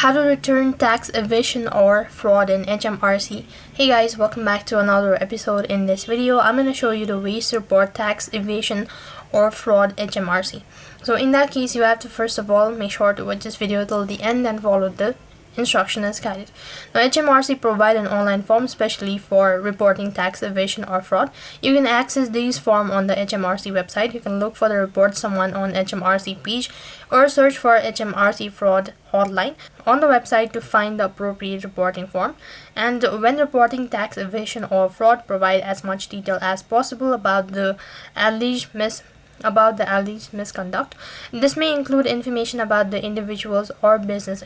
How to return tax evasion or fraud in HMRC. Hey guys, welcome back to another episode. In this video, I'm going to show you the ways to report tax evasion or fraud HMRC. So in that case, you have to first of all make sure to watch this video till the end and follow the instruction as guided. Now HMRC provide an online form specially for reporting tax evasion or fraud. You can access these form on the HMRC website. You can look for the report someone on HMRC page or search for HMRC fraud hotline on the website to find the appropriate reporting form. And when reporting tax evasion or fraud, provide as much detail as possible about the alleged misconduct. This may include information about the individuals or business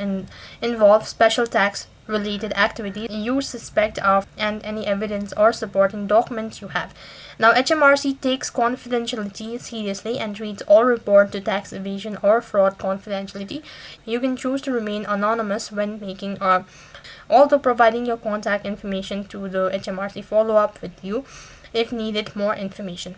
involved, special tax related activities you suspect of, and any evidence or supporting documents you have. Now HMRC takes confidentiality seriously and treats all report to tax evasion or fraud confidentiality. You can choose to remain anonymous when making although providing your contact information to the HMRC follow up with you if needed more information.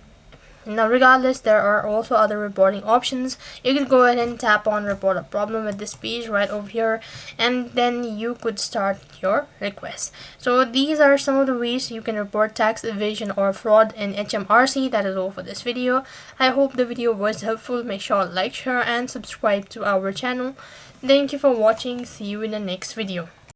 Now regardless, there are also other reporting options. You can go ahead and tap on report a problem with this page right over here, and then you could start your request. So these are some of the ways you can report tax evasion or fraud in HMRC. That is all for this video. I hope the video was helpful. Make sure to like, share and subscribe to our channel. Thank you for watching. See you in the next video.